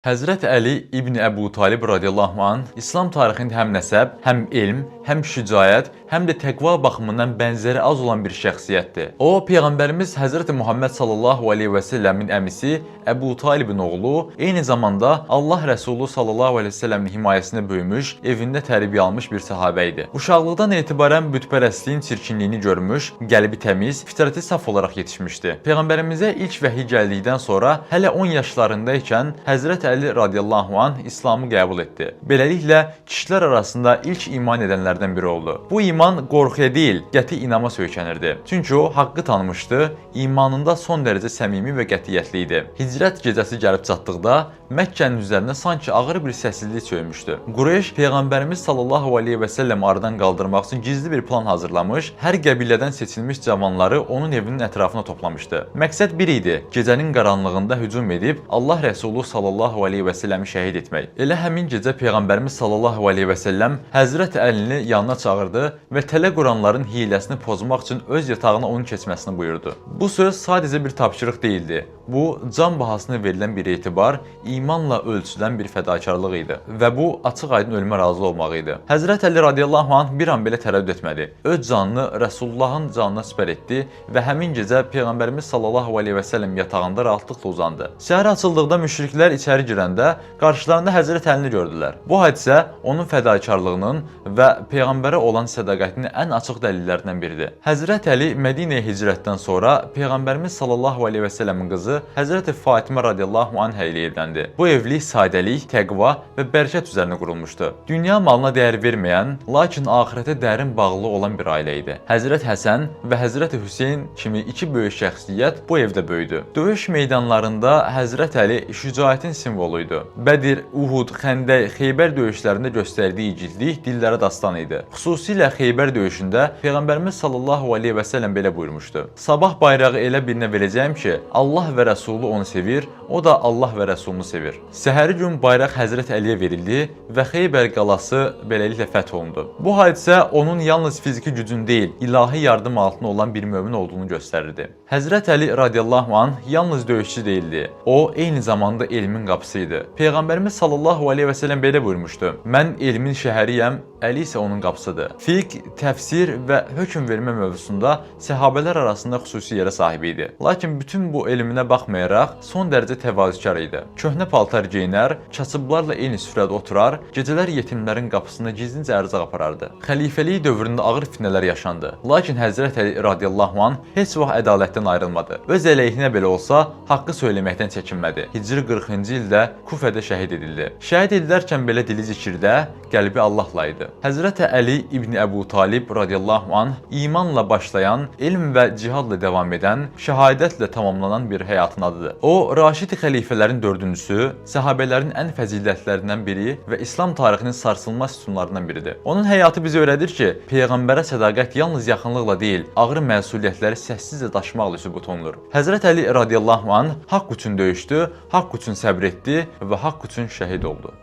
Həzrət Əli İbn Əbu Talib radiyallahu anh İslam tarixində həm nəsəb, həm elm, həm şücaət, həm də təqva baxımından bənzəri az olan bir şəxsiyyətdir. O, Peyğəmbərimiz Həzrət Muhammed sallallahu aleyhi və səlləmin əmisi Əbu Talibin oğlu, eyni zamanda Allah Rəsulu sallallahu aleyhi və səlləmin himayəsində böyümüş, evində tərbiyə almış bir sahabə idi. Uşaqlıqdan etibarən bütpərəstliyin çirkinliyini görmüş, qəlbi təmiz, fitrəti saf olaraq yetişmişdi. Peyğəmbərimizə ilk vəhiy gəldikdən sonra hələ 10 yaşlarında ikən Həzrət Əli radiyallahu anh İslamı qəbul etdi. Beləliklə, kişilər arasında ilk iman edənlərdən biri oldu. Bu iman qorxuya deyil, qəti inama söykənirdi. Çünki o, haqqı tanımışdı, imanında son dərəcə səmimi və qətiyyətli idi. Hicrət gecəsi gəlib çatdıqda, Məkkənin üzərinə sanki ağır bir səssizlik çökmüşdü. Qureyş, Peyğəmbərimiz sallallahu aleyhi və səlləm aradan qaldırmaq üçün gizli bir plan hazırlamış, hər qəbilədən seçilmiş cavanları onun evinin ətrafına toplamışdı. Məqsəd bir idi, gecənin qaranlığında hücum edib, Allah Rəsulu sallallahu aleyhi və səlləmi şəhid etmək. Elə həmin gecə Peyğəmbərimiz sallallahu aleyhi və səlləm Həzrət Əlini yanına çağırdı və tələ quranların hiyələsini pozmaq üçün öz yatağına onun keçməsini buyurdu. Bu söz sadəcə bir tapşırıq değildi. Bu, can bahasına verilən bir etibar, imanla ölçülən bir fədakarlıq idi və bu, açıq-aydın ölümə razı olmaq idi. Həzrət Əli radiyallahu anh bir an belə tərəddüd etmədi. Öz canını Rəsulullahın canına sipər etdi və həmin gecə Peyğəmbərimiz sallallahu aleyhi və səlləm yatağında rahatlıqla uzandı. Səhər açıldıqda müşriklər içəri girəndə qarşılarında Həzrət Əlini gördülər. Bu hadisə onun fədakarlığının və Peyğəmbərə olan sədaqətinin ən açıq dəlillərindən biridir. Həzrət Əli Mədinəyə hicrətdən sonra Peyğəmbərimiz sallallahu aleyhi və səlləmin qızı Həzrət Fatimə radiyallahu anhə ilə evləndi. Bu evlilik sadəlik, təqva və bərəkət üzərinə qurulmuşdu. Dünya malına dəyər verməyən, lakin axirətə dərin bağlı olan bir ailə idi. Həzrət Həsən və Həzrət Hüseyn kimi iki böyük şəxsiyyət bu evdə böyüdü. Döyüş meydanlarında Həzrət Əli şücaətin simvoluydu. Bədir, Uhud, Xəndək, Xeybər döyüşlərində göstərdiyi igidlik dillərə dastan idi. Xüsusilə Xeybər döyüşündə Peyğəmbərimiz sallallahu aleyhi və səlləm belə buyurmuşdu. Sabah bayrağı elə birinə verəcəyim ki, Allah və Rəsulu onu sevir, o da Allah və Rəsulunu sevir. Səhəri gün bayraq Həzrət Əliyə verildi və Xeybər qalası beləliklə fəth olundu. Bu hadisə onun yalnız fiziki gücün deyil, ilahi yardım altında olan bir mömin olduğunu göstərirdi. Həzrət Əli radiyallahu anh yalnız döyüşçü değildi. O, eyni zamanda elmin qapısı idi. Peyğəmbərimiz sallallahu aleyhi və səlləm belə buyurmuşdu. Mən elmin şəhəriyəm, Əli isə onun qapısıdır. Fiqh, təfsir və hökm vermə mövzusunda səhabələr arasında xüsusi yerə sahib idi. Lakin bütün bu elminə baxmayaraq, son dərəcə təvazükar idi. Köhnə paltar geyinər, kasıblarla eyni süfrədə oturar, gecələr yetimlərin qapısında gizlincə ərzaq aparardı. Xəlifəlik dövründə ağır fitnələr yaşandı. Lakin Həzrət Əli radiyallahu anh heç vaxt ədalətdən ayrılmadı. Öz əleyhinə belə olsa, haqqı söyləməkdən çəkinmədi. Hicri 40-cı ildə Kufədə şəhid edildi. Şəhid edilərkən belə dili zikirdə, qəlbi Allahla idi. Həzrət Əli İbn Əbu Talib radiyallahu anh imanla başlayan, elm və cihadla devam edən, şəhadətlə tamamlanan bir həyatın adıdır. O, Raşid xəlifələrin dördüncüsü, səhabələrin ən fəzilətlərindən biri və İslam tarixinin sarsılmaz sütunlarından biridir. Onun həyatı bizə öyrədir ki, Peyğəmbərə sədaqət yalnız yaxınlıqla deyil, ağır məsuliyyətləri səssizcə daşımaqla sübut olunur. Həzrət Əli radiyallahu anh haqq üçün döyüşdü, haqq üçün səbr etdi və haqq üçün şəhid oldu.